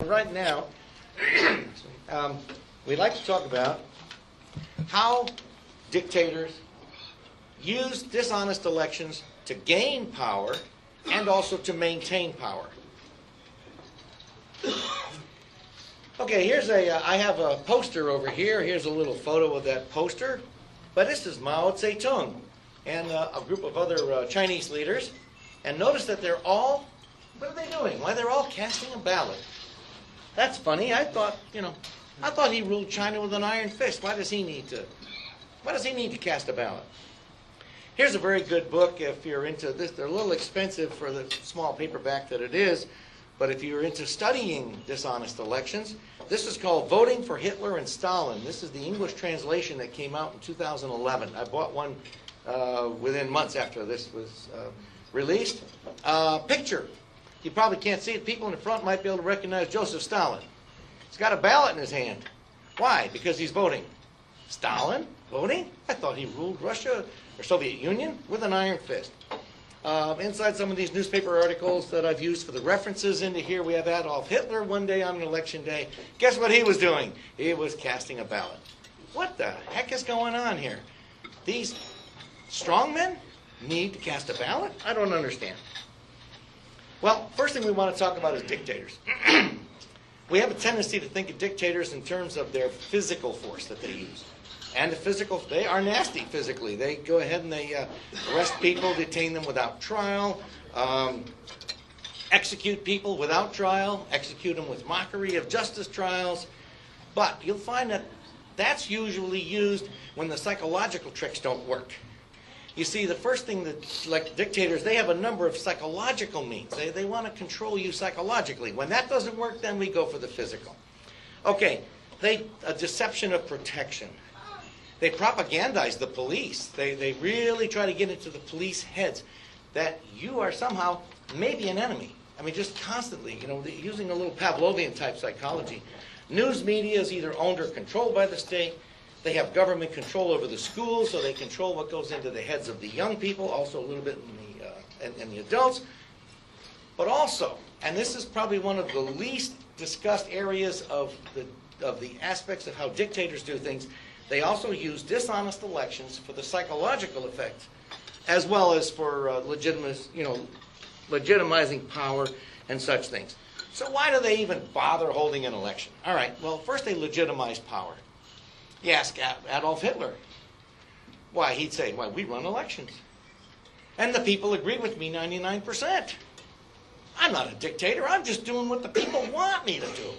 Right now, we'd like to talk about how dictators use dishonest elections to gain power and also to maintain power. Okay, I have a poster over here. Here's a little photo of that poster. But this is Mao Zedong and a group of other Chinese leaders. And notice that they're all, what are they doing? Why, they're all casting a ballot. That's funny. I thought he ruled China with an iron fist. Why does he need to cast a ballot? Here's a very good book if you're into this. They're a little expensive for the small paperback that it is, but if you're into studying dishonest elections, this is called Voting for Hitler and Stalin. This is the English translation that came out in 2011. I bought one within months after this was released. Picture. You probably can't see it. People in the front might be able to recognize Joseph Stalin. He's got a ballot in his hand. Why? Because he's voting. Stalin? Voting? I thought he ruled Russia or Soviet Union with an iron fist. Inside some of these newspaper articles that I've used for the references into here, we have Adolf Hitler one day on an election day. Guess what he was doing? He was casting a ballot. What the heck is going on here? These strongmen need to cast a ballot? I don't understand. Well, first thing we want to talk about is dictators. We have a tendency to think of dictators in terms of their physical force that they use. And they are nasty physically. They go ahead and they arrest people, detain them without trial, execute people without trial, execute them with mockery of justice trials. But you'll find that that's usually used when the psychological tricks don't work. You see, the first thing that, like dictators, they have a number of psychological means. They want to control you psychologically. When that doesn't work, then we go for the physical. Okay, a deception of protection. They propagandize the police. They really try to get into the police heads that you are somehow maybe an enemy. I mean, just constantly, using a little Pavlovian type psychology. News media is either owned or controlled by the state. They have government control over the schools, so they control what goes into the heads of the young people, also a little bit in the adults. But also, and this is probably one of the least discussed areas of the aspects of how dictators do things, they also use dishonest elections for the psychological effect, as well as for legitimizing power and such things. So why do they even bother holding an election? All right, well, first they legitimize power. You ask Adolf Hitler. Why, he'd say, we run elections. And the people agree with me 99%. I'm not a dictator. I'm just doing what the people want me to do.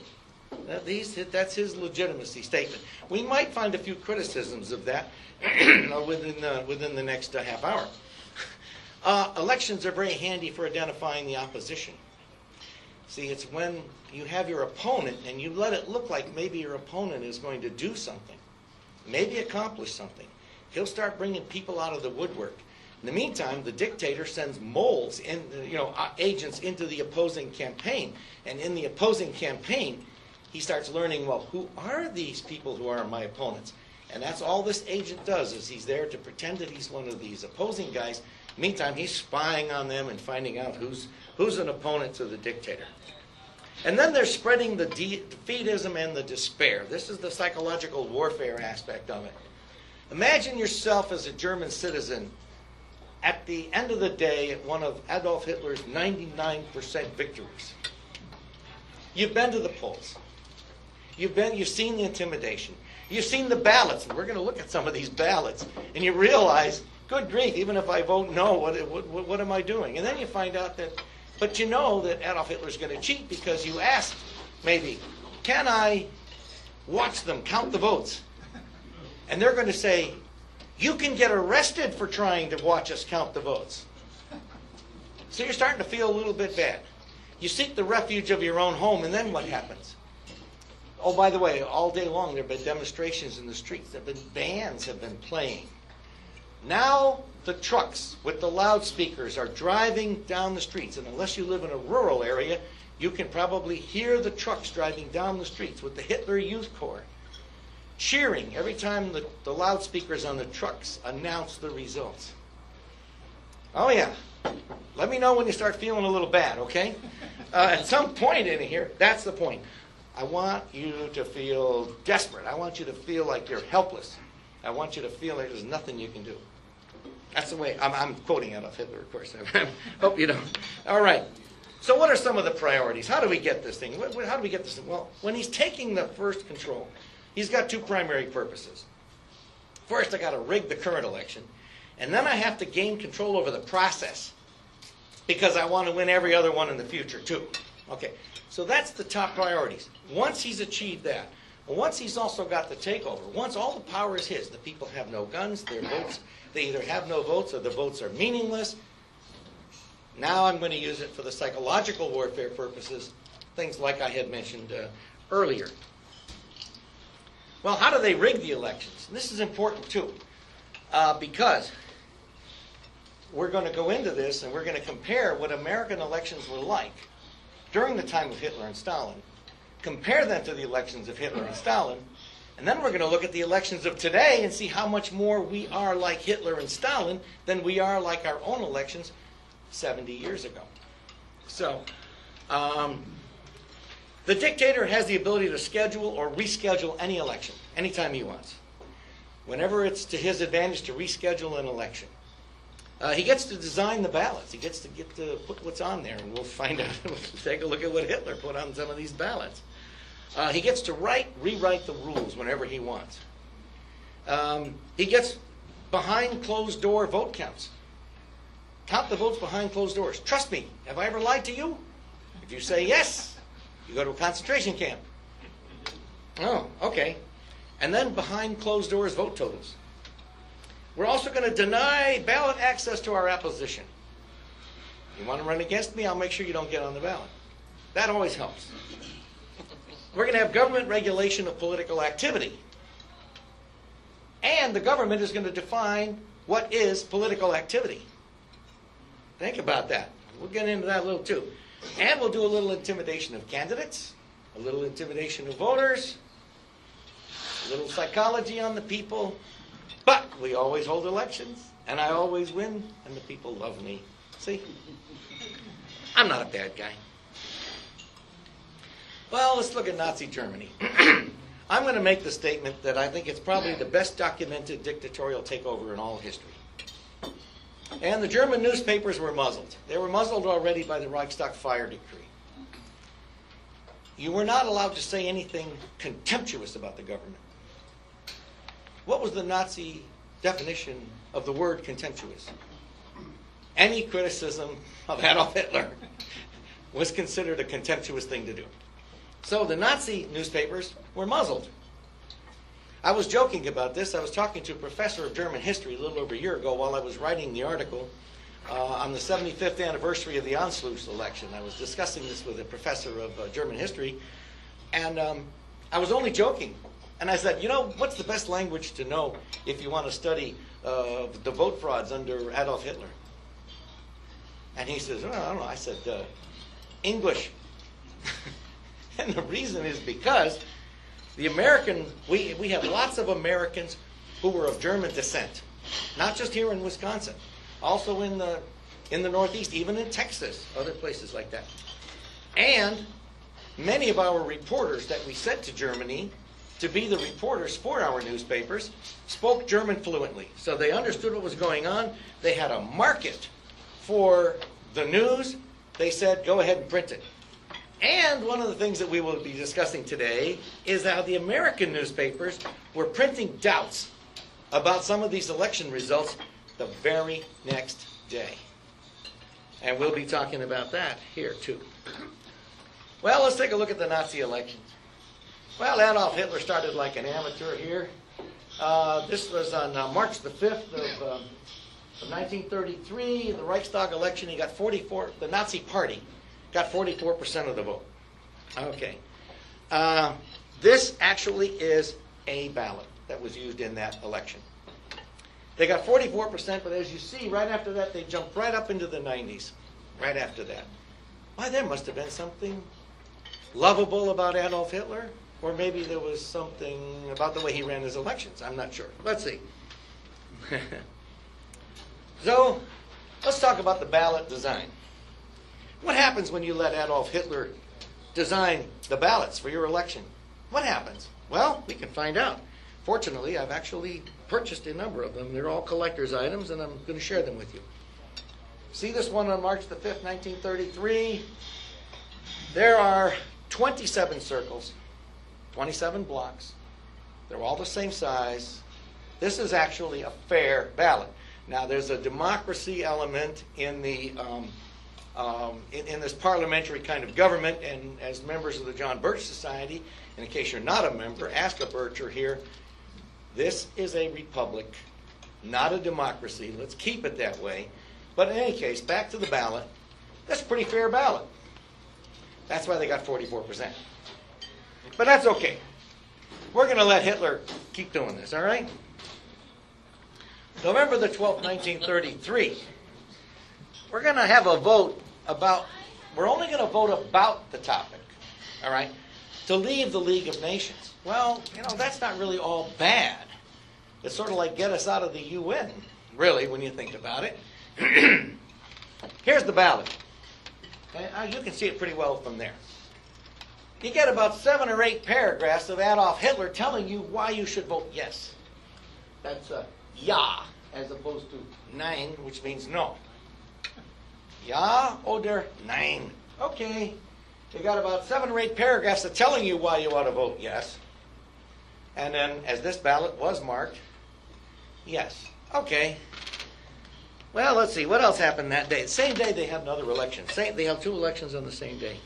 That's his legitimacy statement. We might find a few criticisms of that within the next half hour. Elections are very handy for identifying the opposition. See, it's when you have your opponent and you let it look like maybe your opponent is going to do something, maybe accomplish something. He'll start bringing people out of the woodwork. In the meantime, the dictator sends moles, agents into the opposing campaign. And in the opposing campaign, he starts learning, who are these people who are my opponents? And that's all this agent does, is he's there to pretend that he's one of these opposing guys. Meantime, he's spying on them and finding out who's an opponent to the dictator. And then they're spreading the defeatism and the despair. This is the psychological warfare aspect of it. Imagine yourself as a German citizen at the end of the day at one of Adolf Hitler's 99% victories. You've been to the polls. You've seen the intimidation. You've seen the ballots, and we're going to look at some of these ballots, and you realize, good grief, even if I vote no, what am I doing? And then you find out but you know that Adolf Hitler's going to cheat because you asked, maybe, can I watch them count the votes? And they're going to say, you can get arrested for trying to watch us count the votes. So you're starting to feel a little bit bad. You seek the refuge of your own home, and then what happens? Oh, by the way, all day long there have been demonstrations in the streets. Bands have been playing. Now the trucks with the loudspeakers are driving down the streets. And unless you live in a rural area, you can probably hear the trucks driving down the streets with the Hitler Youth Corps cheering every time the loudspeakers on the trucks announce the results. Oh, yeah. Let me know when you start feeling a little bad, okay? At some point in here, that's the point. I want you to feel desperate. I want you to feel like you're helpless. I want you to feel like there's nothing you can do. That's the way, I'm quoting Adolf Hitler, of course. I hope you don't. All right. So what are some of the priorities? How do we get this thing? How do we get this thing? Well, when he's taking the first control, he's got two primary purposes. First, I got to rig the current election, and then I have to gain control over the process because I want to win every other one in the future, too. Okay, so that's the top priorities. Once he's achieved that, once he's also got the takeover, once all the power is his, the people have no guns, their votes, they either have no votes or the votes are meaningless. Now I'm going to use it for the psychological warfare purposes, things like I had mentioned earlier. Well, how do they rig the elections? This is important too, because we're going to go into this and we're going to compare what American elections were like during the time of Hitler and Stalin, compare them to the elections of Hitler and Stalin, and then we're going to look at the elections of today and see how much more we are like Hitler and Stalin than we are like our own elections 70 years ago. So, the dictator has the ability to schedule or reschedule any election anytime he wants. Whenever it's to his advantage to reschedule an election. He gets to design the ballots. He gets to put what's on there, and we'll find out. We'll take a look at what Hitler put on some of these ballots. He gets to rewrite the rules whenever he wants. He gets behind closed door vote counts. Count the votes behind closed doors. Trust me, have I ever lied to you? If you say yes, you go to a concentration camp. Oh, okay. And then behind closed doors vote totals. We're also going to deny ballot access to our opposition. You want to run against me, I'll make sure you don't get on the ballot. That always helps. We're going to have government regulation of political activity. And the government is going to define what is political activity. Think about that. We'll get into that a little too. And we'll do a little intimidation of candidates, a little intimidation of voters, a little psychology on the people. But we always hold elections, and I always win, and the people love me. See? I'm not a bad guy. Well, let's look at Nazi Germany. I'm going to make the statement that I think it's probably the best documented dictatorial takeover in all history. And the German newspapers were muzzled. They were muzzled already by the Reichstag fire decree. You were not allowed to say anything contemptuous about the government. What was the Nazi definition of the word contemptuous? Any criticism of Adolf Hitler was considered a contemptuous thing to do. So the Nazi newspapers were muzzled. I was joking about this. I was talking to a professor of German history a little over a year ago while I was writing the article on the 75th anniversary of the Anschluss election. I was discussing this with a professor of German history, and I was only joking. And I said, you know, what's the best language to know if you want to study the vote frauds under Adolf Hitler? And he says, oh, I don't know. I said, English. And the reason is because the American, we have lots of Americans who were of German descent. Not just here in Wisconsin. Also in the Northeast, even in Texas, other places like that. And many of our reporters that we sent to Germany to be the reporters for our newspapers spoke German fluently. So they understood what was going on. They had a market for the news. They said, go ahead and print it. And one of the things that we will be discussing today is how the American newspapers were printing doubts about some of these election results the very next day. And we'll be talking about that here too. Well, let's take a look at the Nazi elections. Well, Adolf Hitler started like an amateur here. This was on March the 5th of 1933, the Reichstag election. He got 44, the Nazi Party got 44% of the vote. Okay. This actually is a ballot that was used in that election. They got 44%, but as you see, right after that, they jumped right up into the 90s. Right after that. Why, there must have been something lovable about Adolf Hitler. Or maybe there was something about the way he ran his elections. I'm not sure. Let's see. So, Let's talk about the ballot design. What happens when you let Adolf Hitler design the ballots for your election? What happens? Well, we can find out. Fortunately, I've actually purchased a number of them. They're all collector's items, and I'm going to share them with you. See this one on March the 5th, 1933? There are 27 circles, 27 blocks. They're all the same size. This is actually a fair ballot. Now, there's a democracy element in the in this parliamentary kind of government, and as members of the John Birch Society, and in case you're not a member, ask a Bircher here. This is a republic, not a democracy. Let's keep it that way. But in any case, back to the ballot. That's a pretty fair ballot. That's why they got 44%. But that's okay. We're going to let Hitler keep doing this, all right? November the 12th, 1933. We're going to have a vote about, we're only going to vote about the topic, all right, to leave the League of Nations. Well, you know, that's not really all bad. It's sort of like get us out of the UN, really, when you think about it. Here's the ballot. And you can see it pretty well from there. You get about 7 or 8 paragraphs of Adolf Hitler telling you why you should vote yes. That's ja, as opposed to nein, which means no. Ja oder nein. Okay. You got about 7 or 8 paragraphs of telling you why you ought to vote yes. And then, as this ballot was marked, yes. Okay. Well, let's see. What else happened that day? Same day they had another election. They held 2 elections on the same day.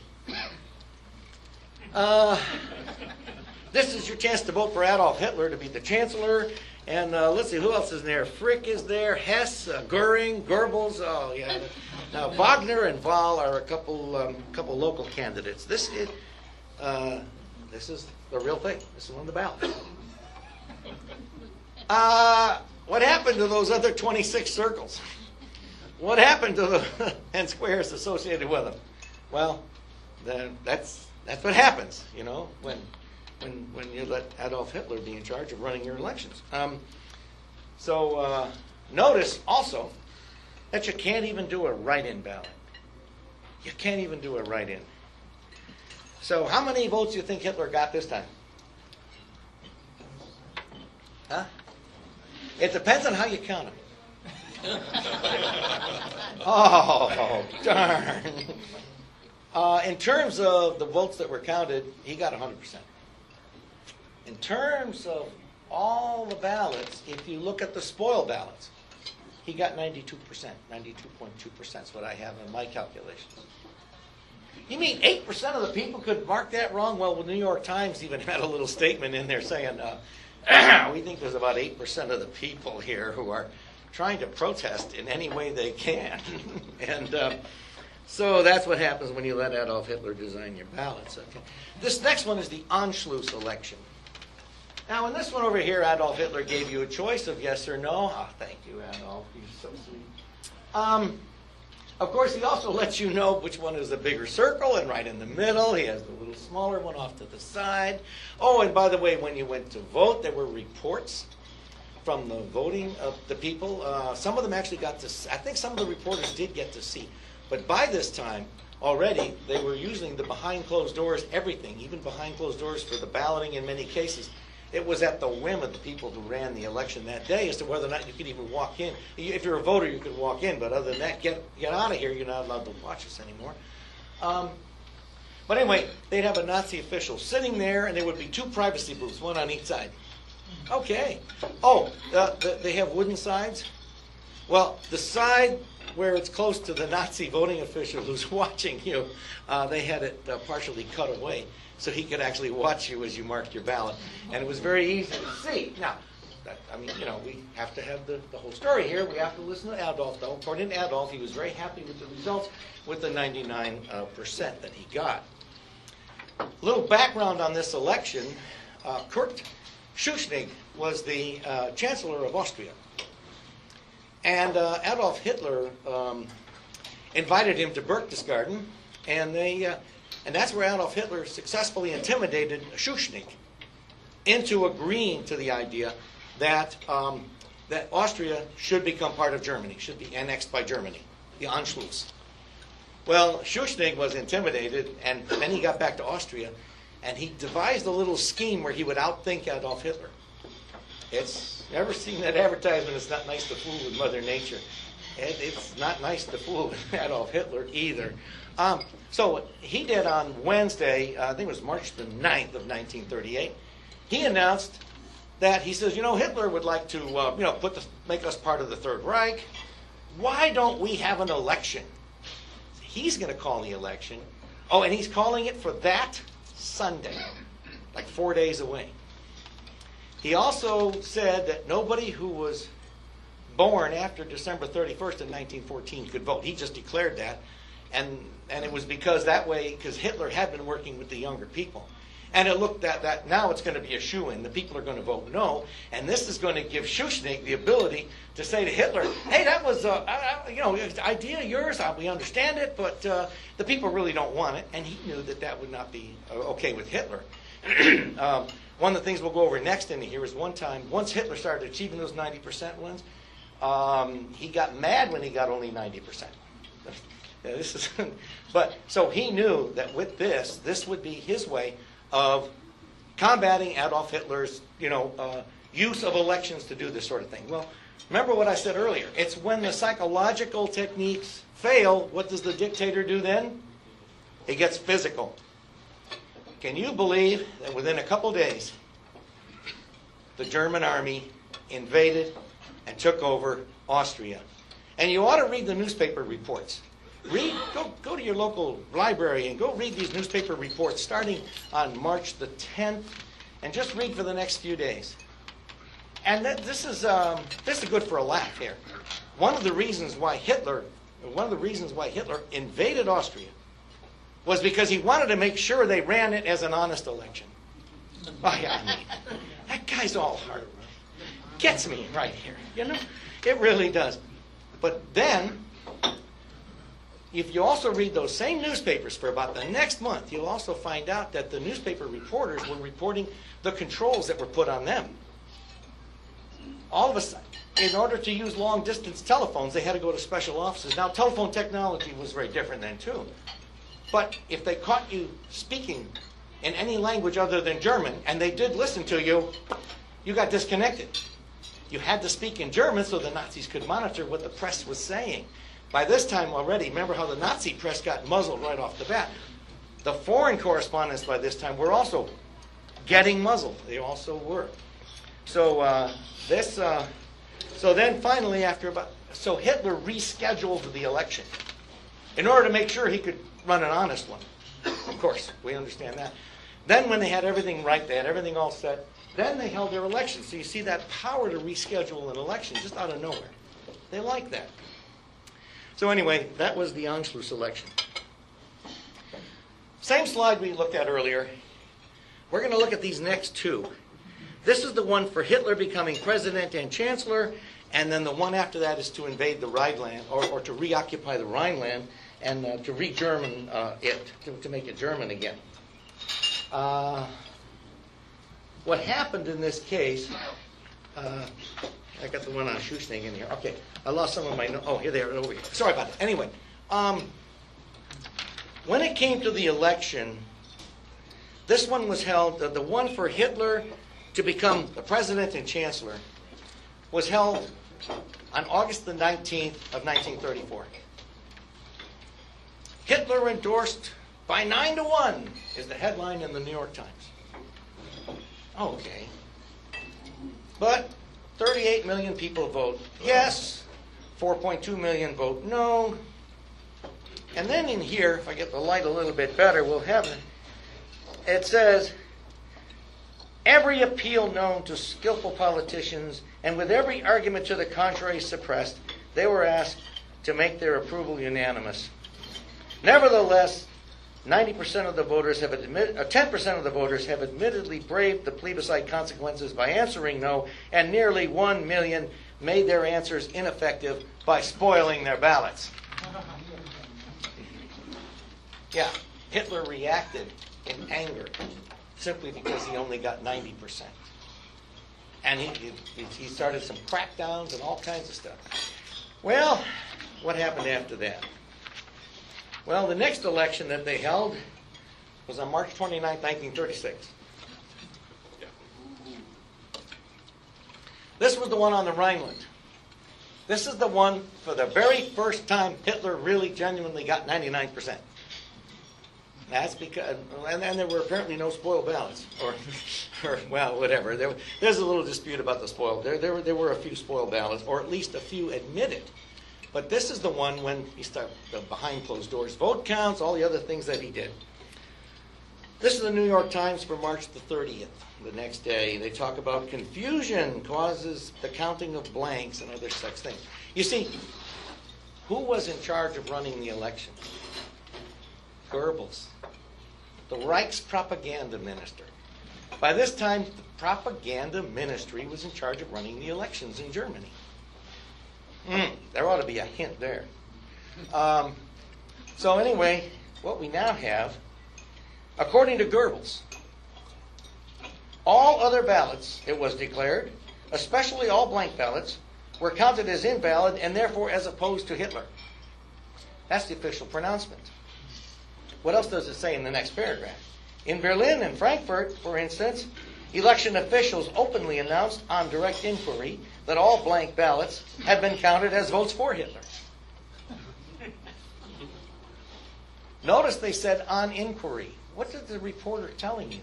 This is your chance to vote for Adolf Hitler to be the chancellor. And let's see, who else is there? Frick is there. Hess, Goering, Goebbels. Oh, yeah. Now, Wagner and Wahl are a couple local candidates. This is the real thing. This is on the ballot. What happened to those other 26 circles? What happened to the and squares associated with them? Well, that's what happens, you know, when you let Adolf Hitler be in charge of running your elections. Notice also that you can't even do a write-in ballot. You can't even do a write-in. So how many votes do you think Hitler got this time? Huh? It depends on how you count them. Oh, darn. In terms of the votes that were counted, he got 100%. In terms of all the ballots, if you look at the spoil ballots, he got 92%, 92.2% is what I have in my calculations. You mean 8% of the people could mark that wrong? Well, the New York Times even had a little statement in there saying, we think there's about 8% of the people here who are trying to protest in any way they can. And so that's what happens when you let Adolf Hitler design your ballots. Okay. This next one is the Anschluss election. Now, in this one over here, Adolf Hitler gave you a choice of yes or no. Oh, thank you, Adolf. You're so sweet. Of course, he also lets you know which one is the bigger circle, and right in the middle, he has the little smaller one off to the side. Oh, and by the way, when you went to vote, there were reports from the voting of the people. Some of them actually got to see. I think some of the reporters did get to see. But by this time, already, they were using the behind closed doors, everything, even behind closed doors for the balloting in many cases. It was at the whim of the people who ran the election that day as to whether or not you could even walk in. If you're a voter, you could walk in, but other than that, get out of here. You're not allowed to watch us anymore. But anyway, they'd have a Nazi official sitting there, and there would be 2 privacy booths, one on each side. Okay. Oh, they have wooden sides? Well, the side where it's close to the Nazi voting official who's watching you, they had it partially cut away so he could actually watch you as you marked your ballot. And it was very easy to see. Now, we have to have the whole story here. We have to listen to Adolf, though. According to Adolf, he was very happy with the results, with the 99% that he got. A little background on this election. Kurt Schuschnigg was the Chancellor of Austria. And Adolf Hitler invited him to Berchtesgaden, and that's where Adolf Hitler successfully intimidated Schuschnigg into agreeing to the idea that that Austria should become part of Germany, should be annexed by Germany. the Anschluss. Well, Schuschnigg was intimidated, and then he got back to Austria, and he devised a little scheme where he would outthink Adolf Hitler. It's never seen that advertisement. It's not nice to fool with Mother Nature. It's not nice to fool with Adolf Hitler either. So what he did on Wednesday, I think it was March the 9th of 1938, he announced that he says, Hitler would like to, make us part of the Third Reich. Why don't we have an election? He's going to call the election. Oh, and he's calling it for that Sunday, like 4 days away. He also said that nobody who was born after December 31st of 1914 could vote. He just declared that. And it was because Hitler had been working with the younger people. And it looked at that, now it's going to be a shoo-in. The people are going to vote no. And this is going to give Schuschnigg the ability to say to Hitler, hey, that was, idea of yours. We understand it, but the people really don't want it. And he knew that would not be okay with Hitler. One of the things we'll go over next in here is once Hitler started achieving those 90% wins, he got mad when he got only 90%. So he knew that with this would be his way of combating Adolf Hitler's, use of elections to do this sort of thing. Well, remember what I said earlier. It's when the psychological techniques fail, what does the dictator do then? He gets physical. Can you believe that within a couple days, the German army invaded and took over Austria? And you ought to read the newspaper reports. Go to your local library and go read these newspaper reports starting on March the 10th, and just read for the next few days. And this is good for a laugh here. One of the reasons why Hitler invaded Austria was because he wanted to make sure they ran it as an honest election. That guy's all heart. Gets me right here, It really does. But then, if you also read those same newspapers for about the next month, you'll also find out that the newspaper reporters were reporting the controls that were put on them. All of a sudden, in order to use long-distance telephones, they had to go to special offices. Now, telephone technology was very different then, too. But if they caught you speaking in any language other than German, and they did listen to you, you got disconnected. You had to speak in German so the Nazis could monitor what the press was saying. By this time already, remember how the Nazi press got muzzled right off the bat. The foreign correspondents by this time were also getting muzzled. They also were. So then finally so Hitler rescheduled the election in order to make sure he could run an honest one. Of course, we understand that. Then when they had everything right, they had everything all set, then they held their election. So you see that power to reschedule an election just out of nowhere. They like that. So anyway, that was the Anschluss election. Same slide we looked at earlier. We're going to look at these next two. This is the one for Hitler becoming president and chancellor, and then the one after that is to invade the Rhineland, or to reoccupy the Rhineland, and to re-German it, to make it German again. What happened in this case, I got the one on Schuschnigg in here. Okay, I lost some of my notes. Oh, here they are over here. Sorry about that. Anyway, when it came to the election, this one was held, the one for Hitler to become the president and chancellor was held on August the 19th of 1934. Hitler endorsed by 9-1 is the headline in the New York Times. Okay. But 38 million people vote yes, 4.2 million vote no. And then in here, if I get the light a little bit better, we'll have it says, every appeal known to skillful politicians and with every argument to the contrary suppressed, they were asked to make their approval unanimous. Nevertheless, 90% of the voters have 10% of the voters have admittedly braved the plebiscite consequences by answering no, and nearly 1 million made their answers ineffective by spoiling their ballots. Yeah, Hitler reacted in anger simply because he only got 90%. And he started some crackdowns and all kinds of stuff. Well, what happened after that? Well, the next election that they held was on March 29, 1936. This was the one on the Rhineland. This is the one, for the very first time, Hitler really genuinely got 99%. That's because, and there were apparently no spoiled ballots, or well, whatever. There's a little dispute about the spoiled. There were a few spoiled ballots, or at least a few admitted. But this is the one when he started the behind closed doors vote counts, all the other things that he did. This is the New York Times for March the 30th. The next day, they talk about confusion causes the counting of blanks and other such things. You see, who was in charge of running the election? Goebbels, the Reich's propaganda minister. By this time, the propaganda ministry was in charge of running the elections in Germany. There ought to be a hint there. So anyway, what we now have, according to Goebbels, all other ballots, it was declared, especially all blank ballots, were counted as invalid and therefore as opposed to Hitler. That's the official pronouncement. What else does it say in the next paragraph? In Berlin and Frankfurt, for instance, election officials openly announced on direct inquiry that all blank ballots had been counted as votes for Hitler. Notice they said on inquiry. What is the reporter telling you?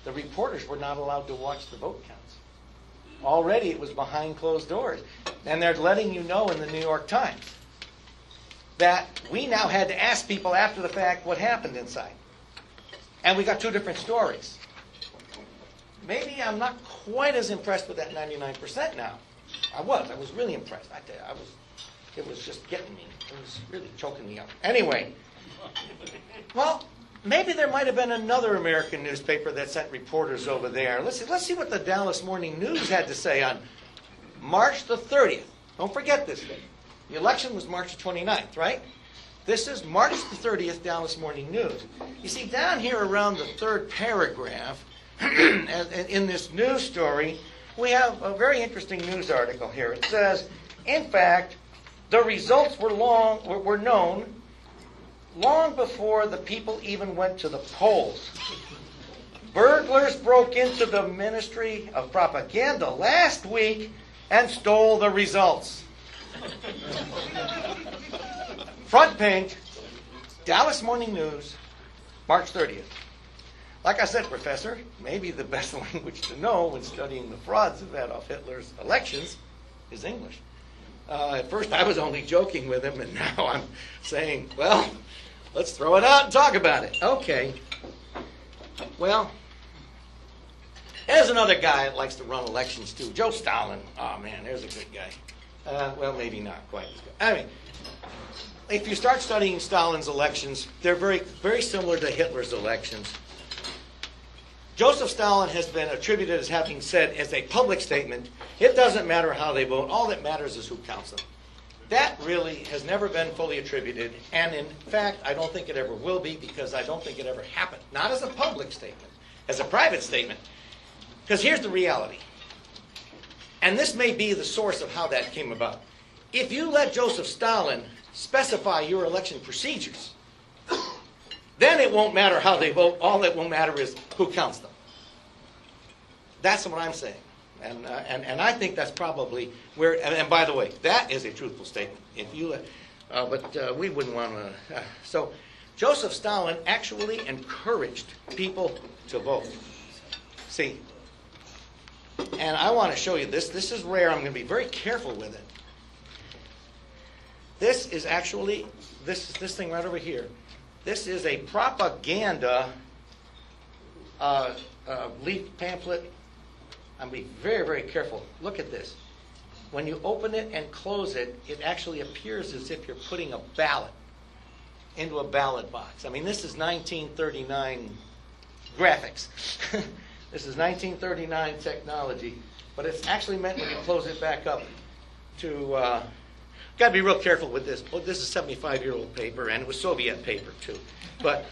The reporters were not allowed to watch the vote counts. Already it was behind closed doors. And they're letting you know in the New York Times that we now had to ask people after the fact what happened inside. And we got two different stories. Maybe I'm not quite as impressed with that 99% now. I was really impressed. It was just getting me. It was really choking me up. Anyway, well, maybe there might have been another American newspaper that sent reporters over there. Let's see what the Dallas Morning News had to say on March the 30th. Don't forget this date. The election was March the 29th, right? This is March the 30th, Dallas Morning News. You see, down here around the third paragraph, in this news story, we have a very interesting news article here. It says, in fact, the results were known long before the people even went to the polls. Burglars broke into the Ministry of Propaganda last week and stole the results. Front page, Dallas Morning News, March 30th. Like I said, Professor, maybe the best language to know when studying the frauds of Adolf Hitler's elections is English. At first I was only joking with him, and now I'm saying, well, let's throw it out and talk about it. Okay. Well, there's another guy that likes to run elections too, Joe Stalin. Oh man, there's a good guy. Well, maybe not quite as good. I mean, if you start studying Stalin's elections, they're very, very similar to Hitler's elections. Joseph Stalin has been attributed as having said as a public statement, it doesn't matter how they vote, all that matters is who counts them. That really has never been fully attributed, and in fact, I don't think it ever will be, because I don't think it ever happened. Not as a public statement, as a private statement. Because here's the reality. And this may be the source of how that came about. If you let Joseph Stalin specify your election procedures, then it won't matter how they vote. All that will matter is who counts them. That's what I'm saying. And I think that's probably where, and by the way, that is a truthful statement. If you, but we wouldn't want to. So Joseph Stalin actually encouraged people to vote. See, and I want to show you this. This is rare. I'm going to be very careful with it. This is actually, this thing right over here. This is a propaganda leaf pamphlet. I'm going to be very, very careful. Look at this. When you open it and close it, it actually appears as if you're putting a ballot into a ballot box. I mean, this is 1939 graphics. This is 1939 technology. But it's actually meant when you close it back up to... got to be real careful with this. Oh, this is 75-year-old paper, and it was Soviet paper, too. But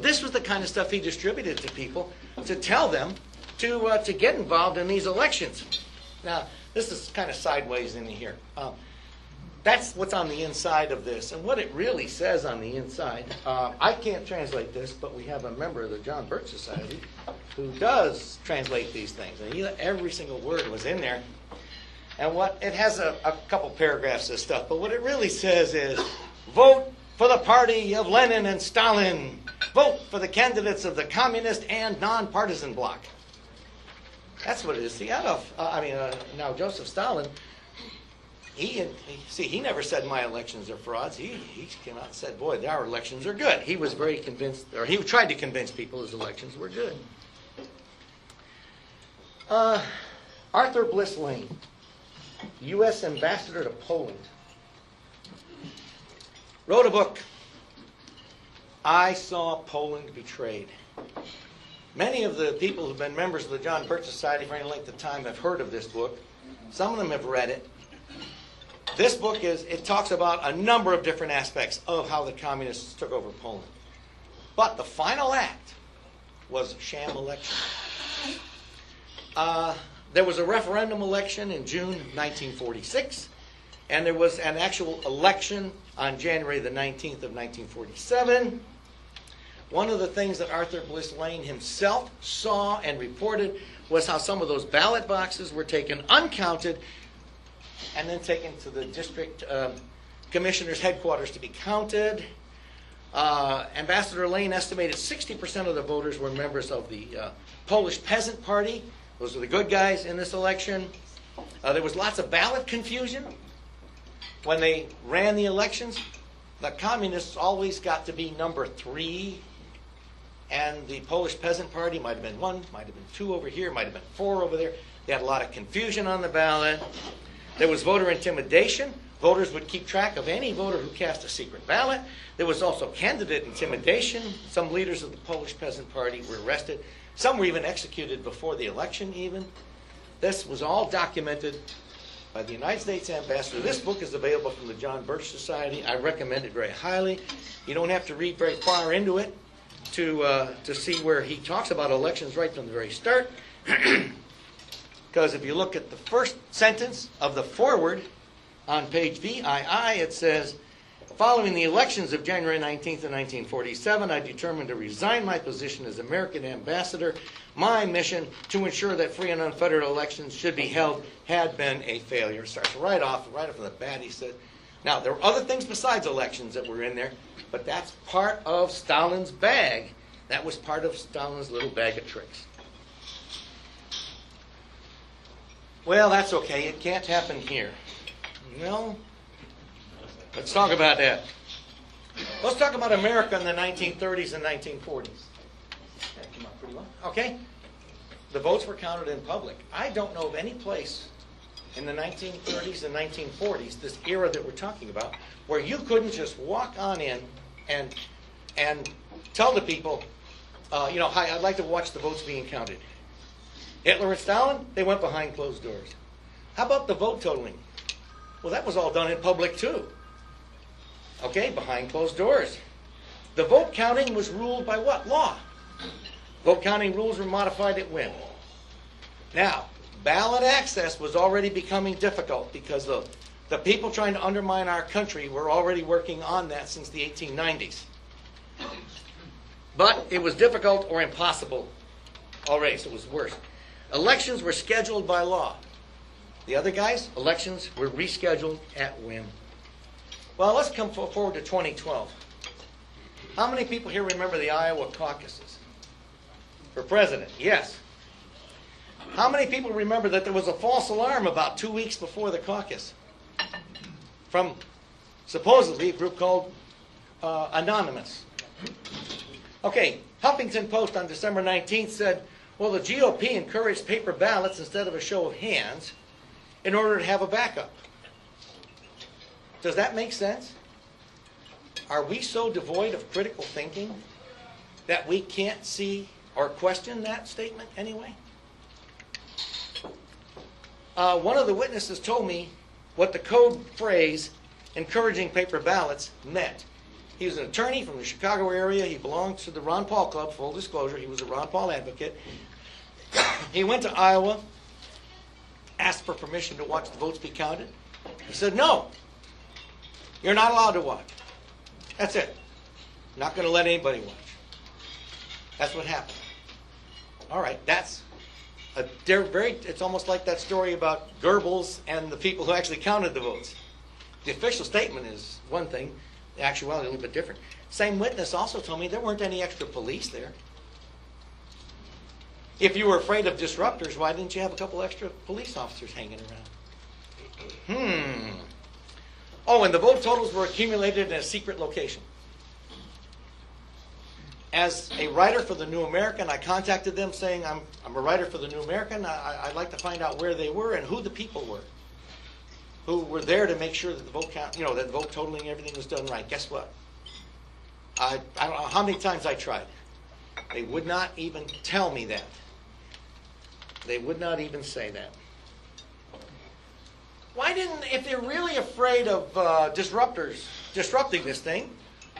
this was the kind of stuff he distributed to people to tell them to get involved in these elections. Now, this is kind of sideways in here. that's what's on the inside of this. And what it really says on the inside, I can't translate this, but we have a member of the John Birch Society who does translate these things. And every single word was in there. And it has a couple paragraphs of stuff, but what it really says is, vote for the party of Lenin and Stalin. Vote for the candidates of the communist and nonpartisan bloc. That's what it is. See, now Joseph Stalin, he never said my elections are frauds. He came out and said, boy, our elections are good. He was very convinced, or he tried to convince people his elections were good. Arthur Bliss Lane, U.S. Ambassador to Poland, wrote a book, I Saw Poland Betrayed. Many of the people who've been members of the John Birch Society for any length of time have heard of this book. Some of them have read it. This book it talks about a number of different aspects of how the communists took over Poland. But the final act was a sham election. There was a referendum election in June 1946, and there was an actual election on January the 19th of 1947. One of the things that Arthur Bliss Lane himself saw and reported was how some of those ballot boxes were taken uncounted and then taken to the district commissioner's headquarters to be counted. Ambassador Lane estimated 60% of the voters were members of the Polish Peasant Party. Those were the good guys in this election. There was lots of ballot confusion. When they ran the elections, the communists always got to be number 3, and the Polish Peasant Party might have been 1, might have been 2 over here, might have been 4 over there. They had a lot of confusion on the ballot. There was voter intimidation. Voters would keep track of any voter who cast a secret ballot. There was also candidate intimidation. Some leaders of the Polish Peasant Party were arrested. Some were even executed before the election even. This was all documented by the United States ambassador. This book is available from the John Birch Society. I recommend it very highly. You don't have to read very far into it to see where he talks about elections right from the very start. Because if you look at the first sentence of the foreword on page VII, it says, following the elections of January 19th of 1947, I determined to resign my position as American ambassador. My mission to ensure that free and unfettered elections should be held had been a failure. Starts right off from the bat. He said, now, there were other things besides elections that were in there, but that's part of Stalin's bag. That was part of Stalin's little bag of tricks. Well, that's okay. It can't happen here. Well, let's talk about that. Let's talk about America in the 1930s and 1940s. That came out pretty well. Okay. The votes were counted in public. I don't know of any place in the 1930s and 1940s, this era that we're talking about, where you couldn't just walk on in and tell the people, hi, I'd like to watch the votes being counted. Hitler and Stalin, they went behind closed doors. How about the vote totaling? Well, that was all done in public too. Okay, behind closed doors. The vote counting was ruled by what? Law. Vote counting rules were modified at whim. Now, ballot access was already becoming difficult because the people trying to undermine our country were already working on that since the 1890s. But it was difficult or impossible already, so it was worse. Elections were scheduled by law. The other guys, elections were rescheduled at whim. Well, let's come forward to 2012. How many people here remember the Iowa caucuses? For president, yes. How many people remember that there was a false alarm about 2 weeks before the caucus from supposedly a group called Anonymous? Okay, Huffington Post on December 19th said, well, the GOP encouraged paper ballots instead of a show of hands in order to have a backup. Does that make sense? Are we so devoid of critical thinking that we can't see or question that statement anyway? One of the witnesses told me what the code phrase encouraging paper ballots meant. He was an attorney from the Chicago area. He belonged to the Ron Paul Club, full disclosure. He was a Ron Paul advocate. He went to Iowa, asked for permission to watch the votes be counted. He said no. You're not allowed to watch. That's it. Not going to let anybody watch. That's what happened. All right, it's almost like that story about Goebbels and the people who actually counted the votes. The official statement is one thing, the actuality is a little bit different. Same witness also told me there weren't any extra police there. If you were afraid of disruptors, why didn't you have a couple extra police officers hanging around? Oh, and the vote totals were accumulated in a secret location. As a writer for the New American, I contacted them saying, I'm a writer for the New American. I'd like to find out where they were and who the people were who were there to make sure that the vote count, that the vote totaling, everything was done right. Guess what? I don't know how many times I tried. They would not even tell me that. They would not even say that. Why didn't, if they're really afraid of disruptors disrupting this thing,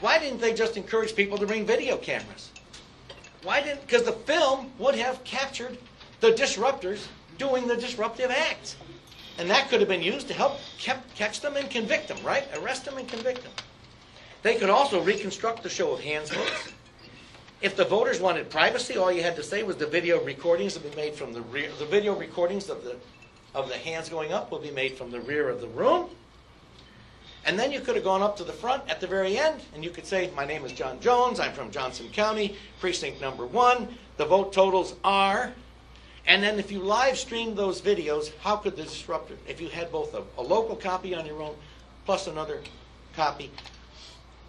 why didn't they just encourage people to bring video cameras? Because the film would have captured the disruptors doing the disruptive acts. And that could have been used to help catch them and convict them, right? Arrest them and convict them. They could also reconstruct the show of hands votes. If the voters wanted privacy, all you had to say was the video recordings would be made from the rear. The video recordings of the hands going up will be made from the rear of the room. And then you could have gone up to the front at the very end, and you could say, my name is John Jones, I'm from Johnson County, precinct number 1, the vote totals are, and then if you live streamed those videos, how could the disruptor, if you had both a local copy on your own plus another copy,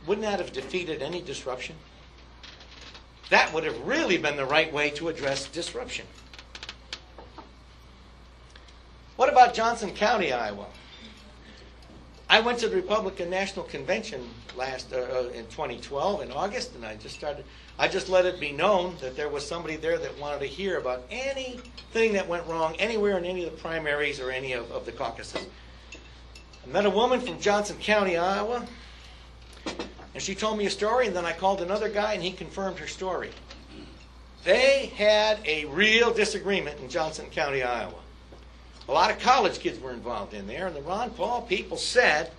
wouldn't that have defeated any disruption? That would have really been the right way to address disruption. What about Johnson County, Iowa? I went to the Republican National Convention in 2012 in August, and I just let it be known that there was somebody there that wanted to hear about anything that went wrong anywhere in any of the primaries or any of the caucuses. I met a woman from Johnson County, Iowa, and she told me a story, and then I called another guy, and he confirmed her story. They had a real disagreement in Johnson County, Iowa. A lot of college kids were involved in there, and the Ron Paul people said,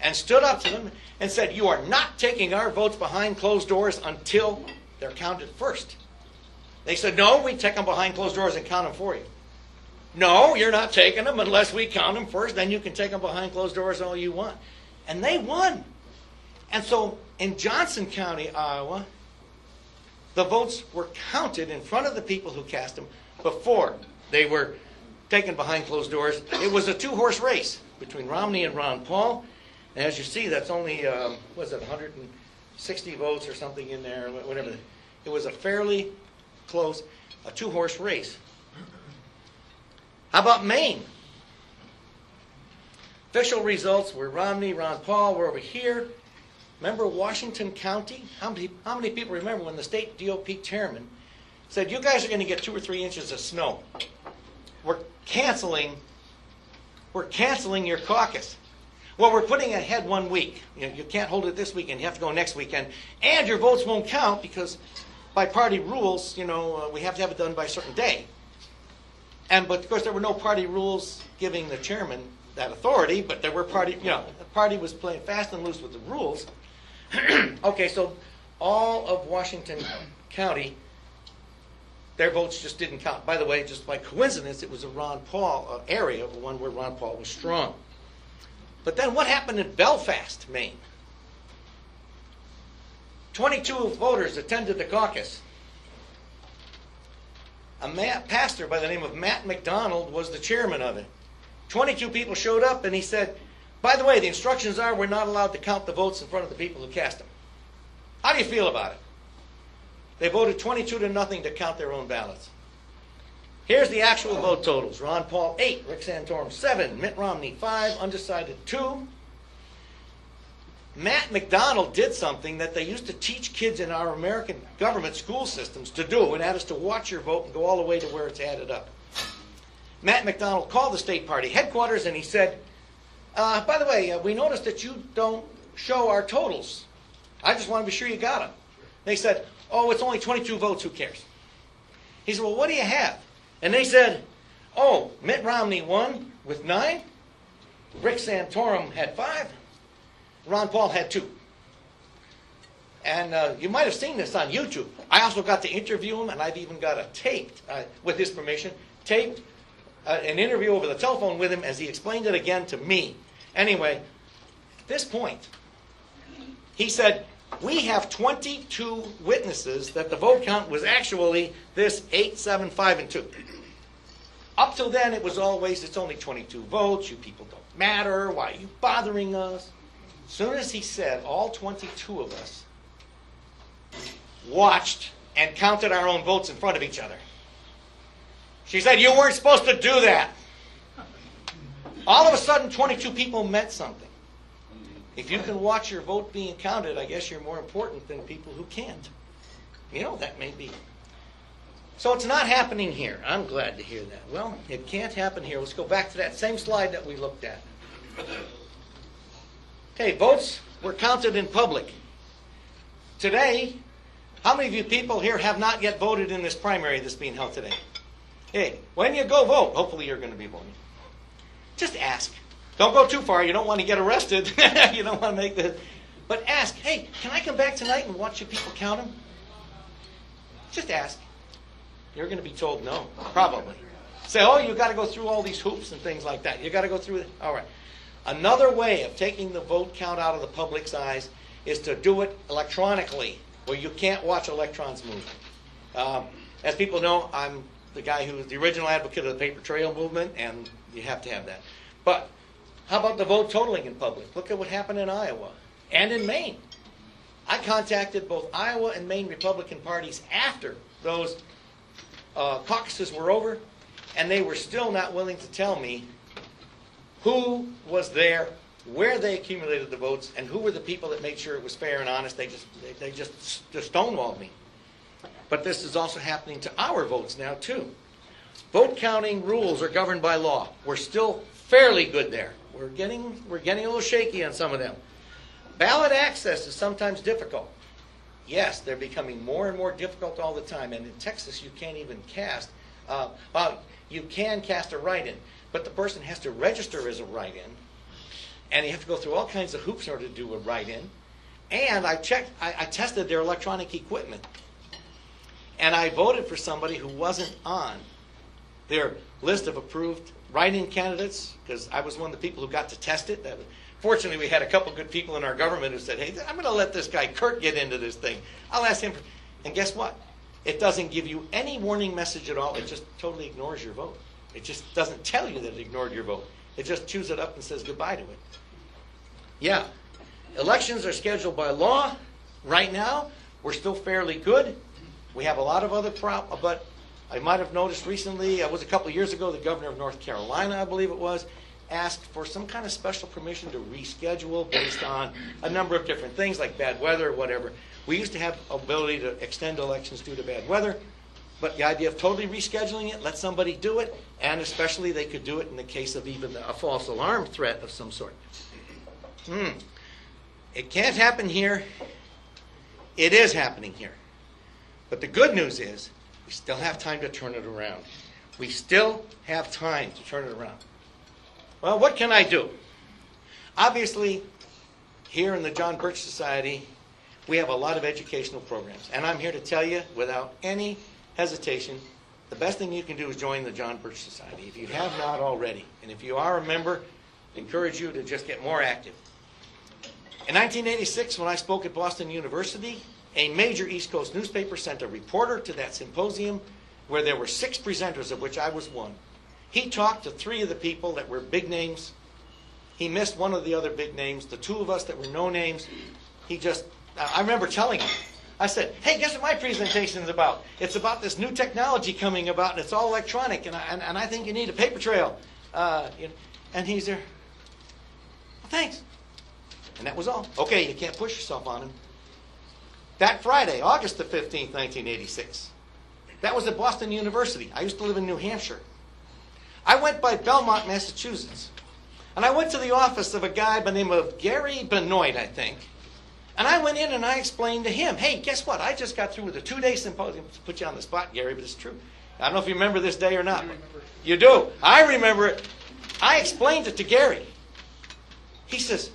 and stood up to them and said, you are not taking our votes behind closed doors until they're counted first. They said, no, we take them behind closed doors and count them for you. No, you're not taking them unless we count them first, then you can take them behind closed doors all you want. And they won. And so in Johnson County, Iowa, the votes were counted in front of the people who cast them before they were taken behind closed doors. It was a two-horse race between Romney and Ron Paul. And as you see, that's only, 160 votes or something in there, whatever. It was a fairly close, a two-horse race. How about Maine? Official results were Romney, Ron Paul were over here. Remember Washington County? How many people remember when the state DOP chairman said, you guys are going to get 2 or 3 inches of snow. We're canceling your caucus. Well, we're putting it ahead 1 week. You can't hold it this weekend. You have to go next weekend. And your votes won't count because by party rules, we have to have it done by a certain day. But of course, there were no party rules giving the chairman that authority, but there were the party was playing fast and loose with the rules. Okay, so all of Washington County, their votes just didn't count. By the way, just by coincidence, it was a Ron Paul area, the one where Ron Paul was strong. But then what happened in Belfast, Maine? 22 voters attended the caucus. A pastor by the name of Matt McDonald was the chairman of it. 22 people showed up, and he said, by the way, the instructions are we're not allowed to count the votes in front of the people who cast them. How do you feel about it? They voted 22-0 to count their own ballots. Here's the actual vote totals. Ron Paul, 8. Rick Santorum, 7. Mitt Romney, 5. Undecided, 2. Matt McDonald did something that they used to teach kids in our American government school systems to do, and that is to watch your vote and go all the way to where it's added up. Matt McDonald called the state party headquarters, and he said, by the way, we noticed that you don't show our totals. I just want to be sure you got them. They said, oh, it's only 22 votes, who cares? He said, well, what do you have? And they said, oh, Mitt Romney won with 9. Rick Santorum had 5. Ron Paul had 2. And you might have seen this on YouTube. I also got to interview him, and I've even got a taped, with his permission, taped an interview over the telephone with him as he explained it again to me. Anyway, at this point, he said, we have 22 witnesses that the vote count was actually this 8, 7, 5, and 2. Up till then, it was always, it's only 22 votes, you people don't matter, why are you bothering us? As soon as he said all 22 of us watched and counted our own votes in front of each other. She said, you weren't supposed to do that. All of a sudden, 22 people meant something. If you can watch your vote being counted, I guess you're more important than people who can't. You know, that may be. So it's not happening here. I'm glad to hear that. Well, it can't happen here. Let's go back to that same slide that we looked at. Okay, votes were counted in public. Today, how many of you people here have not yet voted in this primary that's being held today? Hey, when you go vote, hopefully you're going to be voting. Just ask. Don't go too far. You don't want to get arrested. You don't want to make this. But ask, hey, can I come back tonight and watch you people count them? Just ask. You're going to be told no, probably. Say, oh, you've got to go through all these hoops and things like that. You've got to go through it. All right. Another way of taking the vote count out of the public's eyes is to do it electronically, where you can't watch electrons move. As people know, I'm the guy who was the original advocate of the paper trail movement, and you have to have that. But how about the vote totaling in public? Look at what happened in Iowa and in Maine. I contacted both Iowa and Maine Republican parties after those caucuses were over, and they were still not willing to tell me who was there, where they accumulated the votes, and who were the people that made sure it was fair and honest. They just stonewalled me. But this is also happening to our votes now, too. Vote counting rules are governed by law. We're still fairly good there. We're getting a little shaky on some of them. Ballot access is sometimes difficult. Yes, they're becoming more and more difficult all the time. And in Texas, you can't even cast. You can cast a write-in, but the person has to register as a write-in, and you have to go through all kinds of hoops in order to do a write-in. And I tested their electronic equipment, and I voted for somebody who wasn't on their list of approved write-in candidates, because I was one of the people who got to test it. Fortunately, we had a couple good people in our government who said, hey, I'm going to let this guy Kurt get into this thing. I'll ask him. And guess what? It doesn't give you any warning message at all. It just totally ignores your vote. It just doesn't tell you that it ignored your vote. It just chews it up and says goodbye to it. Yeah. Elections are scheduled by law. Right now, we're still fairly good. We have a lot of other problems, but I might have noticed recently, it was a couple of years ago, the governor of North Carolina, I believe it was, asked for some kind of special permission to reschedule based on a number of different things like bad weather or whatever. We used to have ability to extend elections due to bad weather, but the idea of totally rescheduling it, let somebody do it, and especially they could do it in the case of even a false alarm threat of some sort. It can't happen here. It is happening here. But the good news is we still have time to turn it around. We still have time to turn it around. Well, what can I do? Obviously, here in the John Birch Society, we have a lot of educational programs. And I'm here to tell you, without any hesitation, the best thing you can do is join the John Birch Society, if you have not already. And if you are a member, I encourage you to just get more active. In 1986, when I spoke at Boston University, a major East Coast newspaper sent a reporter to that symposium where there were 6 presenters, of which I was one. He talked to 3 of the people that were big names. He missed one of the other big names. The 2 of us that were no names, I remember telling him, I said, hey, guess what my presentation is about? It's about this new technology coming about, and it's all electronic, and I think you need a paper trail. And he's there, well, thanks. And that was all. Okay, you can't push yourself on him. That Friday, August the 15th, 1986, that was at Boston University. I used to live in New Hampshire. I went by Belmont, Massachusetts, and I went to the office of a guy by the name of Gary Benoit, I think. And I went in and I explained to him, hey, guess what? I just got through with a 2-day symposium. To put you on the spot, Gary, but it's true. I don't know if you remember this day or not. You do. I remember it. I explained it to Gary. He says,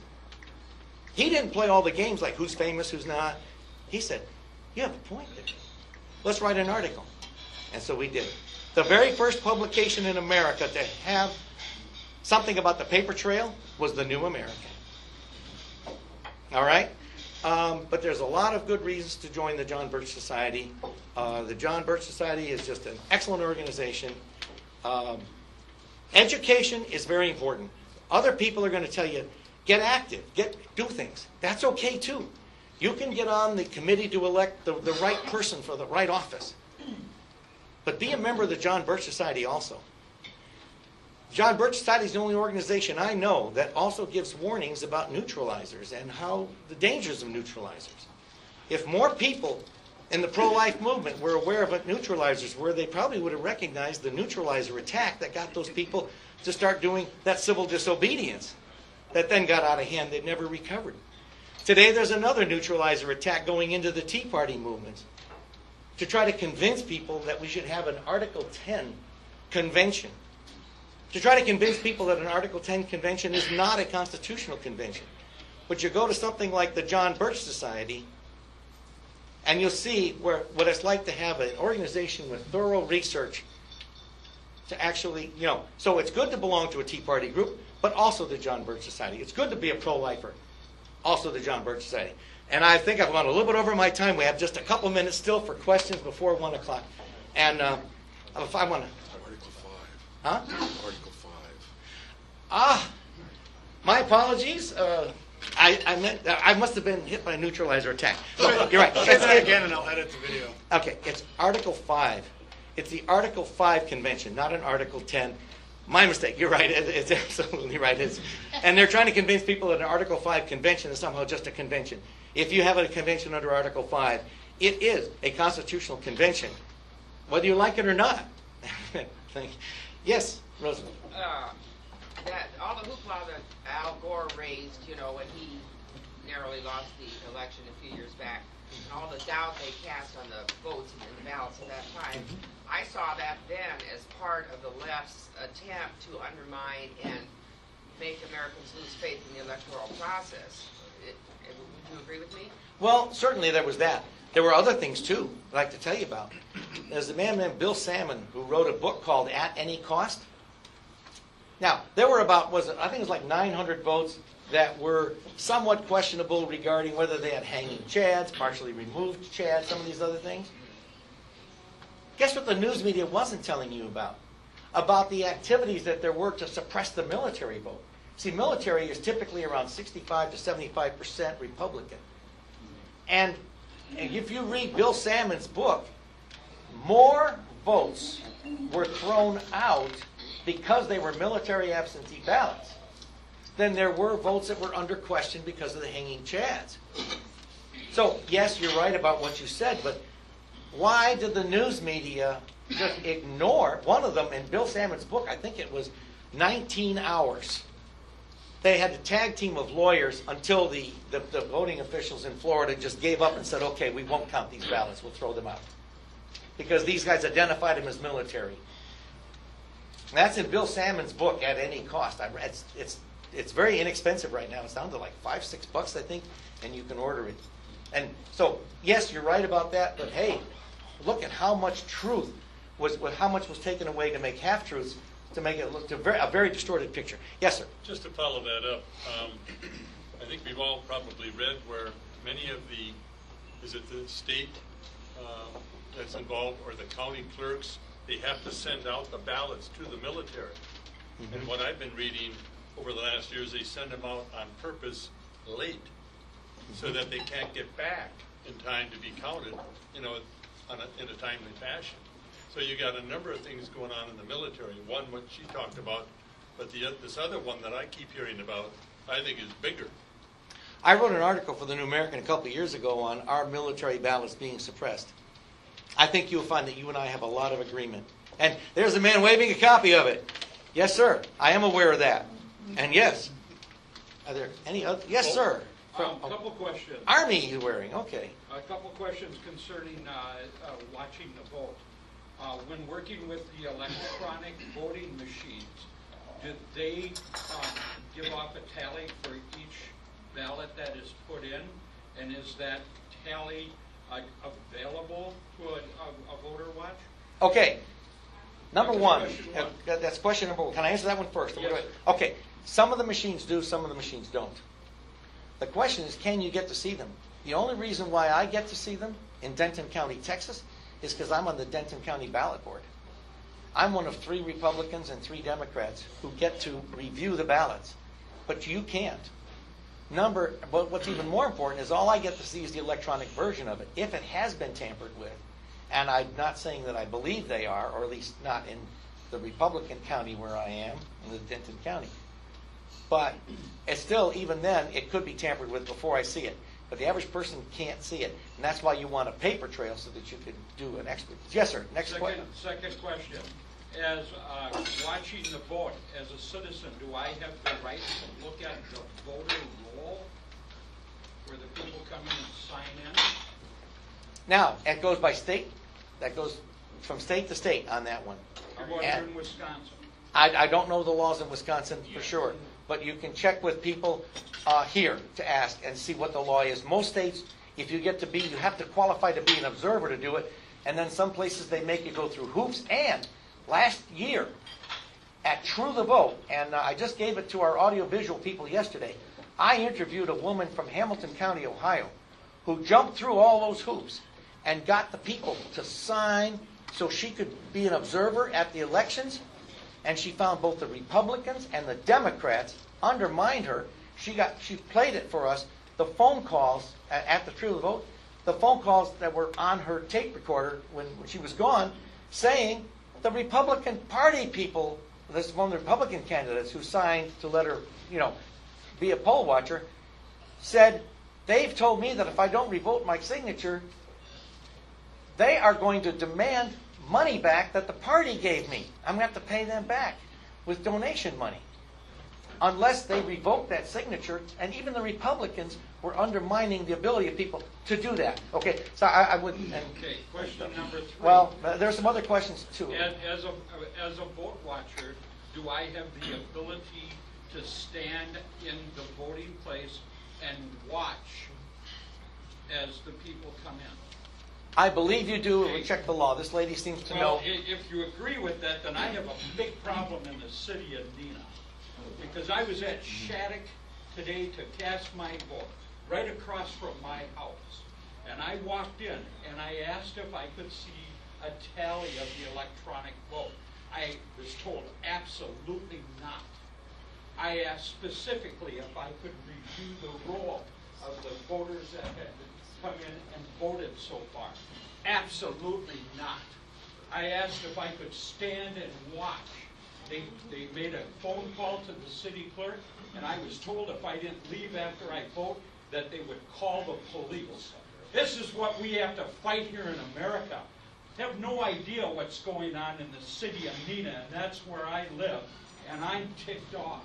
He didn't play all the games like who's famous, who's not. He said, you have a point there. Let's write an article. And so we did. The very first publication in America to have something about the paper trail was the New American. All right? But there's a lot of good reasons to join the John Birch Society. The John Birch Society is just an excellent organization. Education is very important. Other people are going to tell you, get active, do things. That's okay too. You can get on the committee to elect the right person for the right office. But be a member of the John Birch Society also. John Birch Society is the only organization I know that also gives warnings about neutralizers and how the dangers of neutralizers. If more people in the pro-life movement were aware of what neutralizers were, they probably would have recognized the neutralizer attack that got those people to start doing that civil disobedience that then got out of hand. They never recovered. Today there's another neutralizer attack going into the Tea Party movement to try to convince people that we should have an Article 10 convention. To try to convince people that an Article 10 convention is not a constitutional convention. But you go to something like the John Birch Society, and you'll see what it's like to have an organization with thorough research to actually, so it's good to belong to a Tea Party group, but also the John Birch Society. It's good to be a pro-lifer, also the John Birch Society. And I think I've gone a little bit over my time. We have just a couple minutes still for questions before 1 o'clock. And if I want to... Article 5. Huh? Article 5. My apologies. I must have been hit by a neutralizer attack. No, you're right. Say that again and I'll edit the video. Okay, it's Article 5. It's the Article 5 convention, not an Article 10. My mistake. You're right. It's absolutely right. And they're trying to convince people that an Article 5 convention is somehow just a convention. If you have a convention under Article 5, it is a constitutional convention, whether you like it or not. Yes, Rosamond. That all the hoopla that Al Gore raised, when he narrowly lost the election a few years back, and all the doubt they cast on the votes and the ballots at that time, I saw that then as part of the left's attempt to undermine and make Americans lose faith in the electoral process. Would you agree with me? Well, certainly there was that. There were other things, too, I'd like to tell you about. There's a man named Bill Salmon who wrote a book called At Any Cost. Now, there were about, I think it was like 900 votes that were somewhat questionable regarding whether they had hanging chads, partially removed chads, some of these other things. Guess what the news media wasn't telling you about? About the activities that there were to suppress the military vote. See, military is typically around 65 to 75% Republican. And if you read Bill Salmon's book, more votes were thrown out because they were military absentee ballots than there were votes that were under question because of the hanging chads. So, yes, you're right about what you said, but why did the news media just ignore one of them in Bill Salmon's book? I think it was 19 hours. They had a tag team of lawyers until the voting officials in Florida just gave up and said, okay, we won't count these ballots, we'll throw them out. Because these guys identified him as military. And that's in Bill Salmon's book, At Any Cost. It's very inexpensive right now. It's down to like $5-6, I think, and you can order it. And so, yes, you're right about that, but hey, look at how much truth how much was taken away to make half-truths, to make it look to a very distorted picture. Yes, sir? Just to follow that up, I think we've all probably read where many of is it the state that's involved or the county clerks, they have to send out the ballots to the military. Mm-hmm. And what I've been reading over the last years, they send them out on purpose late so that they can't get back in time to be counted, in a timely fashion. So you got a number of things going on in the military. One, what she talked about, but this other one that I keep hearing about, I think is bigger. I wrote an article for the New American a couple of years ago on our military ballots being suppressed. I think you'll find that you and I have a lot of agreement. And there's a man waving a copy of it. Yes, sir. I am aware of that. And yes. Are there any other? Yes, sir. A couple questions. Army you're wearing. Okay. A couple questions concerning watching the vote. When working with the electronic voting machines, did they give off a tally for each ballot that is put in? And is that tally available to a voter watch? Okay. Number That's one, question one. that's question number one. Can I answer that one first? Yes. Okay. Some of the machines do, some of the machines don't. The question is, can you get to see them? The only reason why I get to see them in Denton County, Texas, is because I'm on the Denton County ballot board. I'm one of 3 Republicans and 3 Democrats who get to review the ballots. But you can't. But what's even more important is all I get to see is the electronic version of it. If it has been tampered with, and I'm not saying that I believe they are, or at least not in the Republican county where I am, in the Denton County. But it's still, even then, it could be tampered with before I see it. But the average person can't see it. And that's why you want a paper trail so that you can do an expert. Yes, sir. Next question. Second question. As watching the vote, as a citizen, do I have the right to look at the voter roll where the people come in and sign in? Now, it goes by state. That goes from state to state on that one. How about And- here in Wisconsin? I don't know the laws in Wisconsin for sure, but you can check with people here to ask and see what the law is. Most states, if you get to be, you have to qualify to be an observer to do it, and then some places they make you go through hoops. And last year at True the Vote, and I just gave it to our audiovisual people yesterday, I interviewed a woman from Hamilton County, Ohio, who jumped through all those hoops and got the people to sign so she could be an observer at the elections. And she found both the Republicans and the Democrats undermined her. She played it for us, the phone calls at the True the Vote, the phone calls that were on her tape recorder when she was gone, saying the Republican Party people, this is one of the Republican candidates who signed to let her, be a poll watcher, said, they've told me that if I don't revote my signature, they are going to demand money back that the party gave me. I'm going to have to pay them back with donation money. Unless they revoke that signature, and even the Republicans were undermining the ability of people to do that. Okay, so I would... Okay, question number 3. Well, there's some other questions too. As a vote watcher, do I have the ability to stand in the voting place and watch as the people come in? I believe you do. We'll check the law. This lady seems to know. Well, if you agree with that, then I have a big problem in the city of Neenah. Because I was at Shattuck today to cast my vote, right across from my house. And I walked in and I asked if I could see a tally of the electronic vote. I was told absolutely not. I asked specifically if I could review the roll of the voters that had come in and voted so far. Absolutely not. I asked if I could stand and watch. They made a phone call to the city clerk, and I was told if I didn't leave after I vote, that they would call the police. This is what we have to fight here in America. I have no idea what's going on in the city of Neenah, and that's where I live, and I'm ticked off.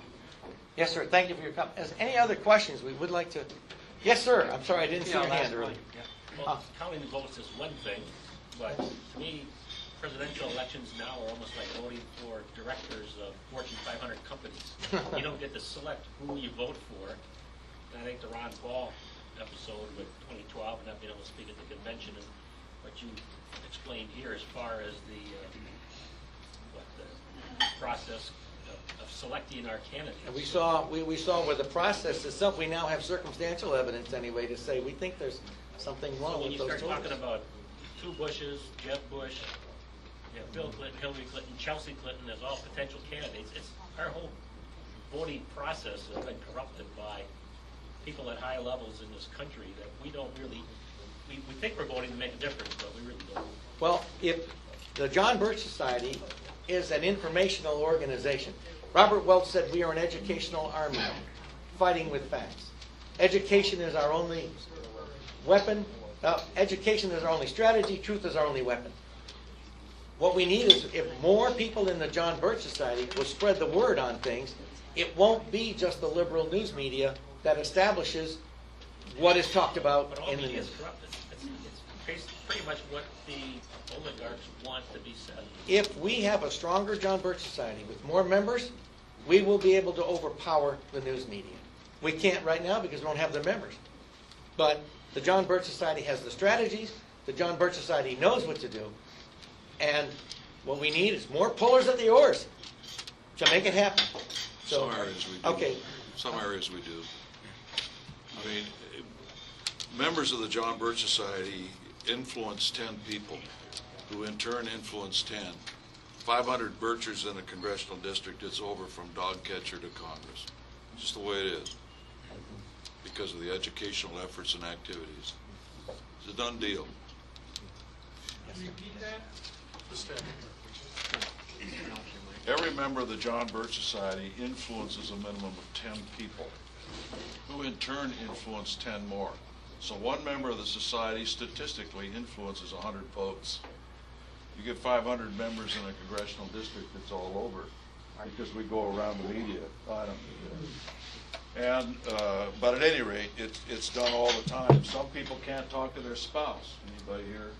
Yes, sir. Thank you for your comment. Any other questions we would like to... Yes, sir. I'm sorry, I didn't see your hand earlier. Well, counting the votes is one thing, but to me, presidential elections now are almost like voting for directors of Fortune 500 companies. You don't get to select who you vote for. And I think the Ron Paul episode with 2012 and not being able to speak at the convention and what you explained here as far as the process of selecting our candidates. And we saw where the process is something. We now have circumstantial evidence anyway to say we think there's something So wrong when with you those start talking totals. about 2 Bushes, Jeb Bush, Bill Clinton, Hillary Clinton, Chelsea Clinton as all potential candidates, it's our whole voting process has been corrupted by people at high levels in this country that we don't really, we think we're voting to make a difference, but we really don't. Well, if the John Birch Society is an informational organization, Robert Welch said we are an educational army fighting with facts. Education is our only weapon. Education is our only strategy. Truth is our only weapon. What we need is if more people in the John Birch Society will spread the word on things, it won't be just the liberal news media that establishes what is talked about But all in the media news. is corrupt. It's pretty much what the oligarchs want to be said. If we have a stronger John Birch Society with more members, we will be able to overpower the news media. We can't right now because we don't have their members. But the John Birch Society has the strategies. The John Birch Society knows what to do. And what we need is more pullers at the oars to make it happen. So, Some areas we do. okay. Some areas we do. I mean, members of the John Birch Society influence 10 people, who in turn influence 10. 500 Birchers in a congressional district, it's over from dog catcher to Congress. Just the way it is. Because of the educational efforts and activities. It's a done deal. Repeat that? Every member of the John Birch Society influences a minimum of 10 people, who in turn influence 10 more. So one member of the society statistically influences 100 votes. You get 500 members in a congressional district, it's all over, because we go around the media. I don't do that. And, but at any rate, it's done all the time. Some people can't talk to their spouse. Anybody here?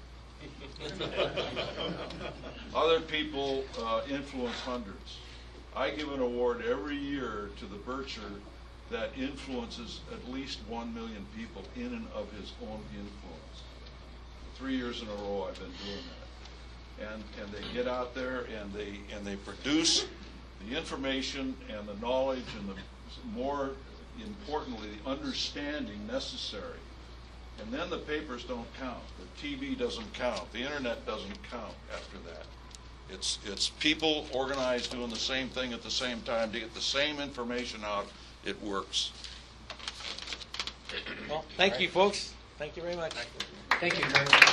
Other people influence hundreds. I give an award every year to the Bircher that influences at least 1 million people in and of his own influence. 3 years in a row I've been doing that. And they get out there and they produce the information and the knowledge and the, more importantly, the understanding necessary. And then the papers don't count. The TV doesn't count. The internet doesn't count after that. It's people organized doing the same thing at the same time to get the same information out. It works. Well, thank you, folks. Thank you very much. Thank you very much.